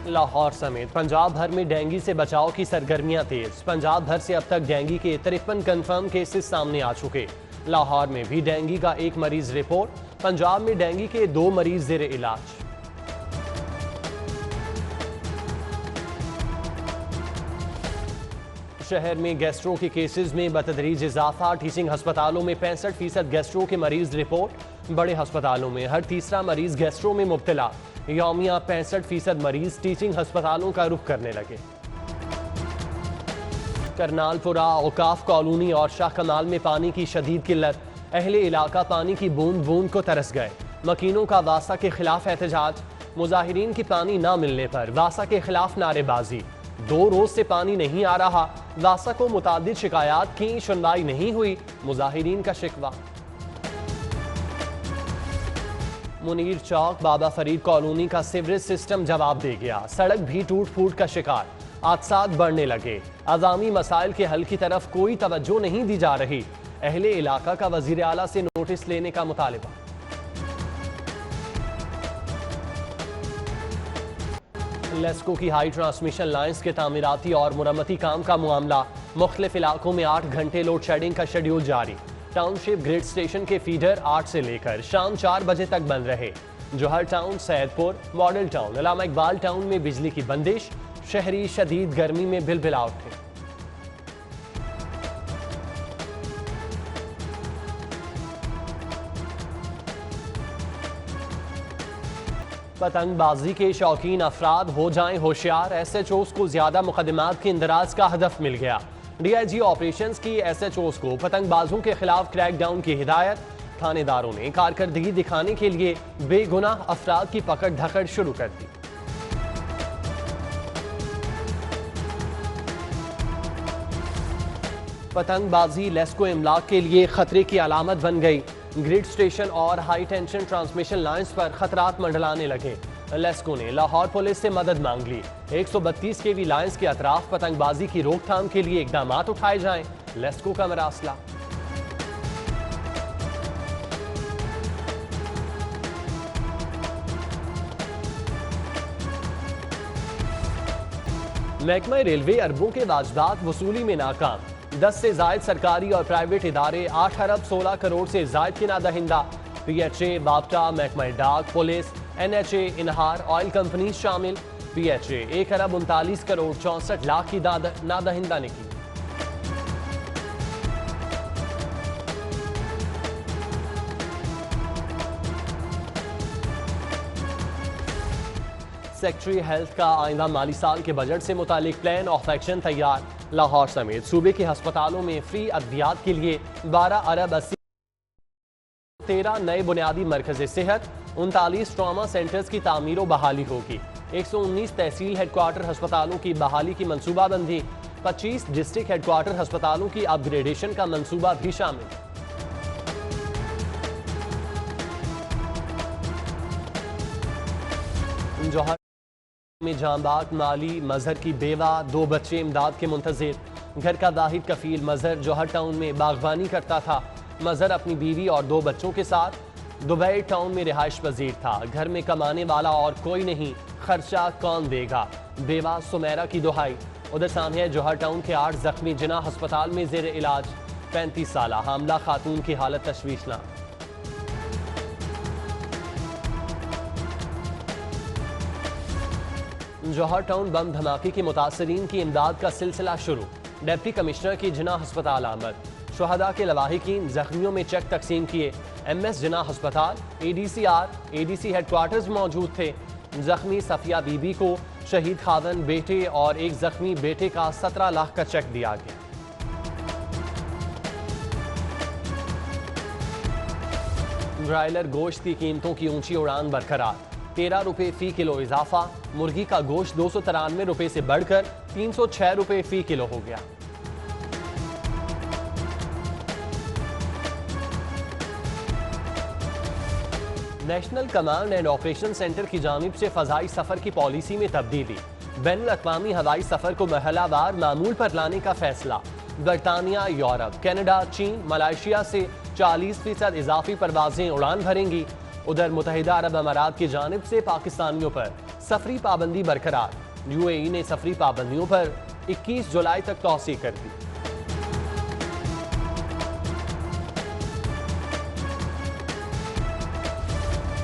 लाहौर समेत पंजाब भर में डेंगू से बचाव की सरगर्मियां तेज। पंजाब भर से अब तक डेंगू के 53 कंफर्म केसेस सामने आ चुके। लाहौर में भी डेंगू का एक मरीज रिपोर्ट। पंजाब में डेंगू के 2 मरीज जेर इलाज। शहर में गैस्ट्रो के केसेस में बतदरीज इजाफा। टीचिंग अस्पतालों में 65% गैस्ट्रो के मरीज रिपोर्ट। बड़े अस्पतालों में हर तीसरा मरीज गैस्ट्रो में मुब्तला। यौमिया 65% मरीज टीचिंग अस्पतालों का रुख करने लगे। करनालपुरा, औकाफ कॉलोनी और शाह कमाल में पानी की शदीद किल्लत। अहले इलाका पानी की बूंद बूंद को तरस गए। मकीनों का वासा के खिलाफ एहतजाज। मुजाहिरीन की पानी ना मिलने पर वासा के खिलाफ नारेबाजी। 2 रोज से पानी नहीं आ रहा। वासा को मुतादिद शिकायत की, सुनवाई नहीं हुई। मुजाहिरीन का शिकवा। मुनीर चौक, बाबा फरीद कॉलोनी का सीवरेज सिस्टम जवाब दे गया। सड़क भी टूट फूट का शिकार। हादसात बढ़ने लगे। अवामी मसाइल के हल की तरफ कोई तवज्जो नहीं दी जा रही। अहले इलाका का वजीर आला से नोटिस लेने का मुतालिबा। लेस्को की हाई ट्रांसमिशन लाइन्स के तामीराती और मुरम्मती काम का मामला। मुख्तलिफ इलाकों में 8 घंटे लोड शेडिंग का शेड्यूल जारी। टाउनशिप ग्रिड स्टेशन के फीडर 8 से लेकर शाम 4 बजे तक बंद रहे। जोहर टाउन, सैदपुर, मॉडल टाउन, अल्लामा इकबाल टाउन में बिजली की बंदिश। शहरी शदीद गर्मी में बिलबिला उठे। पतंगबाजी के शौकीन अफराद हो जाएं होशियार। SHOs को ज्यादा मुकदमात के इंदराज का हदफ मिल गया। DIG ऑपरेशंस की SHOs को पतंगबाजों के खिलाफ क्रैकडाउन की हिदायत। थानेदारों ने कारकर्दगी दिखाने के लिए बेगुनाह अफराद की पकड़ धकड़ शुरू कर दी। पतंगबाजी लेस्को इमलाक के लिए खतरे की अलामत बन गई। ग्रिड स्टेशन और हाई टेंशन ट्रांसमिशन लाइन्स पर खतरात मंडलाने लगे। लेस्को ने लाहौर पुलिस से मदद मांग ली। 132 kV लाइन्स के अतराफ पतंगबाजी की रोकथाम के लिए इकदाम उठाए जाएं। लेस्को का मरासला। महकमा रेलवे अरबों के वाजबात वसूली में नाकाम। 10 से जायद सरकारी और प्राइवेट इदारे 8 अरब 16 करोड़ से जायद की नादहिंदा। PHA, बाप्टा, महकमा डाक, पुलिस, NHA, इनहार, ऑयल कंपनी शामिल। PHA 1 अरब 39 करोड़ 64 लाख की नादहिंदा निकली। सेक्रेटरी हेल्थ का आइंदा माली साल के बजट से मुतालिक प्लान ऑफ एक्शन तैयार। लाहौर समेत सूबे के अस्पतालों में फ्री अद्वियात के लिए 12 अरब 80। 13 नए बुनियादी मरकज़ सेहत। 39 ट्रॉमा सेंटर्स की तामीर व बहाली होगी। 119 तहसील हेडक्वार्टर अस्पतालों की बहाली की मनसूबाबंदी। 25 डिस्ट्रिक्ट हेडक्वार्टर अस्पतालों की अपग्रेडेशन का मनसूबा भी शामिल। जौहर में जांबाग माली मजहर की बेवा, 2 बच्चे इमदाद के मुंतजिर। घर का वाहिद कफील मजहर जौहर टाउन में बागबानी करता था। मजहर अपनी बीवी और 2 बच्चों के साथ दुबई टाउन में रिहाइश पजीर था। घर में कमाने वाला और कोई नहीं, खर्चा कौन देगा? बेवा सुमेरा की दुहाई। उधर सामने जौहर टाउन के 8 जख्मी जिना अस्पताल में जेर इलाज। 35 साला हामला खातून की हालत तशवीशनाक। जौहर टाउन बम धमाके के मुतासरीन की इमदाद का सिलसिला शुरू। डिप्टी कमिश्नर की जिना अस्पताल आमद। शुहदा के लवाहिकीन जख्मियों में चेक तकसीम किए। MS जिना अस्पताल, ADC हेडक्वार्टर्स मौजूद थे। जख्मी सफिया बीबी को शहीद खावन बेटे और एक जख्मी बेटे का 17 लाख का चेक दिया गया। ब्रायलर गोश्त की कीमतों की ऊंची उड़ान बरकरार। 13 रुपए फी किलो इजाफा। मुर्गी का गोश्त 293 रुपए से बढ़कर 306 रुपए फी किलो हो गया। National command and operation centre की जानिब से फजाई सफर की पॉलिसी में तब्दीली। बैनुल अक़वामी हवाई सफर को महलावार मामूल पर लाने का फैसला। बरतानिया, यूरोप, कनाडा, चीन, मलेशिया से 40% इजाफी परवाजें उड़ान भरेंगी। उधर मुत्तहिदा अरब अमारात की जानिब से पाकिस्तानियों पर सफरी पाबंदी बरकरार। यूएई ने सफरी पाबंदियों पर 21 जुलाई तक तौसी कर दी।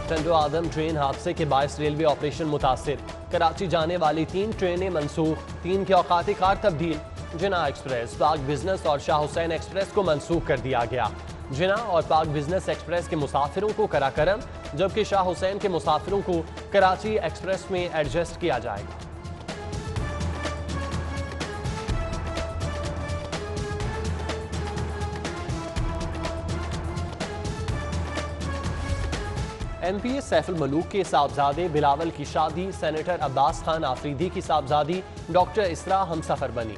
टंडो आदम ट्रेन हादसे के बायस रेलवे ऑपरेशन मुतासिर। कराची जाने वाली 3 ट्रेनें मनसूख, 3 के औकात कार तब्दील। जिना एक्सप्रेस, पाक बिजनेस और शाह हुसैन एक्सप्रेस को मनसूख कर दिया गया। जिना और पाक बिजनेस एक्सप्रेस के मुसाफिरों को कराकरम, जबकि शाह हुसैन के मुसाफिरों को कराची एक्सप्रेस में एडजस्ट किया जाएगा। एमपी सैफुल मलूक के साहबजादे बिलावल की शादी सेनेटर अब्बास खान आफरीदी की साहबजादी डॉक्टर इसरा हमसफर बनी।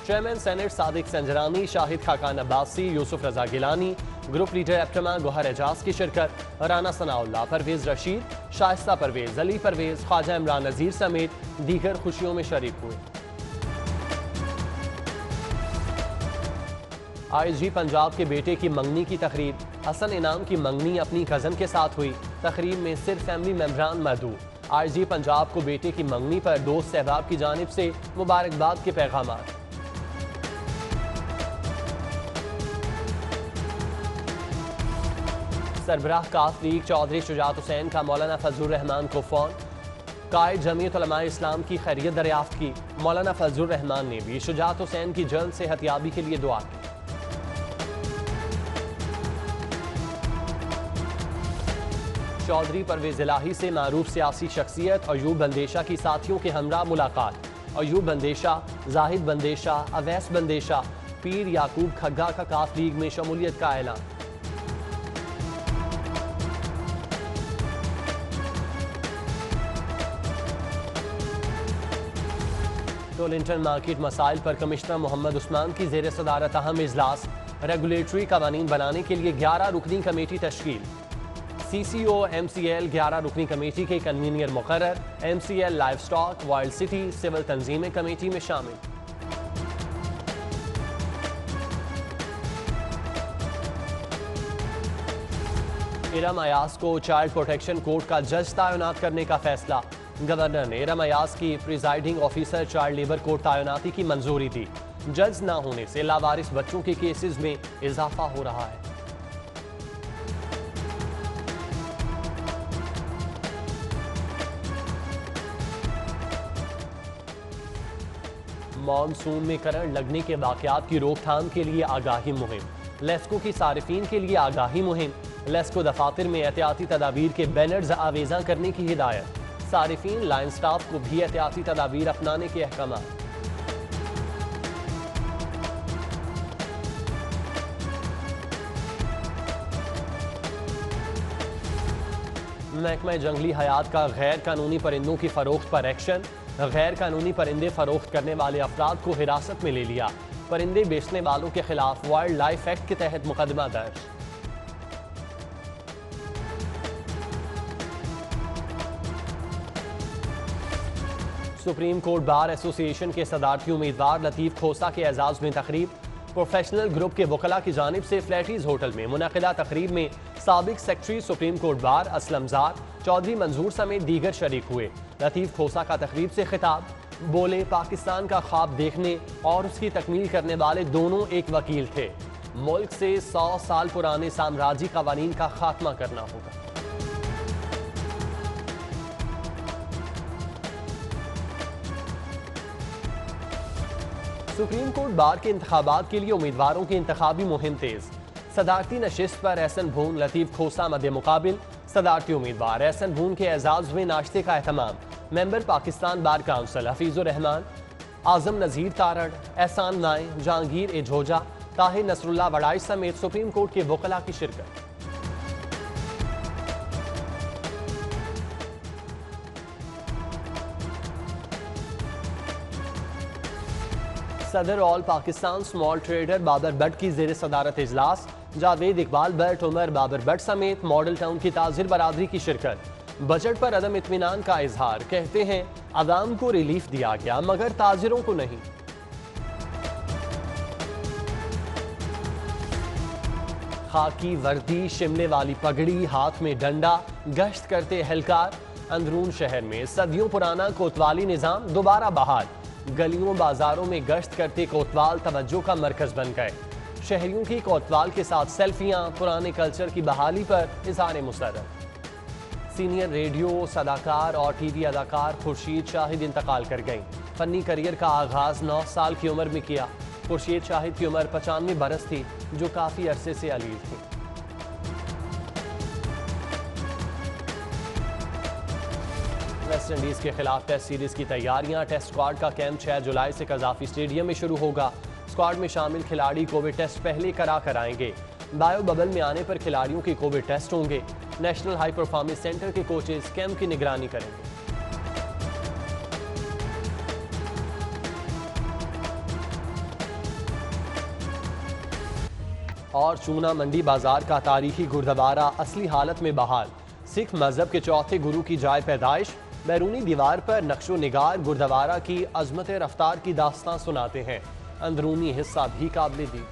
Chairman senate Sadiq Sanjrani, Shahid Khaqan Abbasi, Yousuf Raza Gilani, group leader APTMA Gohar Ejaz की शिरकत, राना सनाउल्लाह, परवेज रशीद, शाइस्ता परवेज, अली परवेज, ख्वाजा इमरान नजीर समेत दीगर खुशियों में शरीक हुए। आईजी पंजाब के बेटे की मंगनी की तकरीब। हसन इनाम की मंगनी अपनी कजन के साथ हुई। तकरीब में सिर्फ फैमिली मेंबरान मौजूद। आईजी पंजाब को बेटे की मंगनी पर दोस्त सहबाब की जानिब से मुबारकबाद के पैगाम। सरबराह काफ लीग चौधरी शुजात हुसैन का मौलाना फजलुर रहमान को फोन। कायद जमीयत उलमा इस्लाम की खैरियत दरियाफ्त की। मौलाना फजलुर रहमान ने भी शुजात हुसैन की जल्द सेहतयाबी के लिए दुआ की। चौधरी परवेज इलाही से मारूफ सियासी शख्सियत अयूब बंदेशा की साथियों के हमरा मुलाकात। अयूब बंदेशा, जाहिद बंदेशा, अवैस बंदेशा, पीर याकूब खग्गा का काफ लीग में शमूलियत का ऐलान। टोलिंटन मार्केट मसाइल पर कमिश्नर मोहम्मद उस्मान की जेर सदारत अहम इजलास। रेगुलेटरी कवानीन बनाने के लिए 11 रुकनी कमेटी तश्कील। CCO MCL 11 रुकनी कमेटी के कन्वीनियर मुकर्रर। MCL livestock, walled city, civil तंजीमें कमेटी में शामिल। इरम अयाज को चाइल्ड प्रोटेक्शन कोर्ट का जज तैनात करने का फैसला। गवर्नर ने इरम अयाज की presiding officer child labour court तैनाती की मंजूरी दी। जज न होने से लावारिस बच्चों के केसेस में इजाफा हो रहा है। मॉनसून में करंट लगने के वाकयात की रोकथाम के लिए आगाही मुहिम। लेस्को की सारिफीन के लिए आगाही मुहिम। लेस्को दफातर में एहतियाती तदाबीर के बैनर्स आवेजा करने की हिदायत। सारिफीन लाइन स्टाफ को भी एहतियाती तदाबीर अपनाने के अहकाम। महकमा जंगली हयात का गैर कानूनी परिंदों की फरोख्त पर एक्शन। गैर कानूनी परिंदे फरोख्त करने वाले अफराद को हिरासत में ले लिया। परिंदे बेचने वालों के खिलाफ वाइल्ड लाइफ एक्ट के तहत मुकदमा दर्ज। सुप्रीम कोर्ट बार एसोसिएशन के सदारती उम्मीदवार लतीफ खोसा के एजाज में तकरीब। प्रोफेशनल ग्रुप के वकला की जानिब से फ्लैटीज होटल में मुनक़िदा तकरीब में साबिक secretary supreme court bar Aslam ज़ार, चौधरी मंजूर समेत दीगर शरीक हुए। लतीफ खोसा का तकरीब से खिताब। बोले, पाकिस्तान का ख्वाब देखने और उसकी तकमील करने वाले दोनों एक वकील थे। मुल्क से 100 साल पुराने साम्राज्य कवानीन का खात्मा करना होगा। सुप्रीम कोर्ट बार के इंतखाबात के लिए उम्मीदवारों की इंतखाबी मुहिम तेज। सदारती नशिस्त पर एहसन भून, लतीफ खोसा मद्दे मुकाबिल। सदारती उम्मीदवार एहसन भून के एजाज में नाश्ते का एहतमाम। Member Pakistan bar council Hafeezur Rehman, Azam Nazir Tarar, Ehsan Nai, Jahangir A Jhoja, Tahir Nasrullah वड़ाई समेत सुप्रीम कोर्ट के वकला की शिरकत। सदर all Pakistan small trader Babar Butt की जेर सदारत इजलास। जावेद इकबाल बट, उमर बाबर बट समेत मॉडल टाउन की ताजिर बरादरी की शिरकत। बजट पर अदम इत्मीनान का इजहार। कहते हैं अवाम को रिलीफ दिया गया मगर ताजिरों को नहीं। खाकी वर्दी, शिमले वाली पगड़ी, हाथ में डंडा, गश्त करते एहलकार। अंदरून शहर में सदियों पुराना कोतवाली निजाम दोबारा बहाल। गलियों बाजारों में गश्त करते कोतवाल तवज्जो का मरकज बन गए। शहरियों की कोतवाल के साथ सेल्फियां पुराने कल्चर की बहाली पर इज़हार मुसर्रत। सीनियर रेडियो सदाकार और टीवी अदाकार खुर्शीद शाहिद इंतकाल कर गईं। फनी करियर का आगाज 9 साल की उम्र में किया। खुर्शीद शाहिद की उम्र 95 बरस थी, जो काफी अरसे से अलील थी। वेस्ट इंडीज के खिलाफ टेस्ट सीरीज की तैयारियां। टेस्ट स्क्वाड का कैंप 6 जुलाई से कजाफी स्टेडियम में शुरू होगा। स्क्वाड में शामिल खिलाड़ी कोविड टेस्ट पहले करा कर आएंगे। बायो बबल में आने पर खिलाड़ियों के कोविड टेस्ट होंगे। नेशनल हाई परफॉर्मेंस सेंटर के कोचेस कैंप की निगरानी करेंगे। और चूना मंडी बाजार का तारीखी गुरुद्वारा असली हालत में बहाल। सिख मजहब के चौथे गुरु की जाए पैदाइश। बैरूनी दीवार पर नक्शो निगार गुरुद्वारा की अजमत रफ्तार की दास्तां सुनाते हैं। अंदरूनी हिस्सा भी काबिल दी।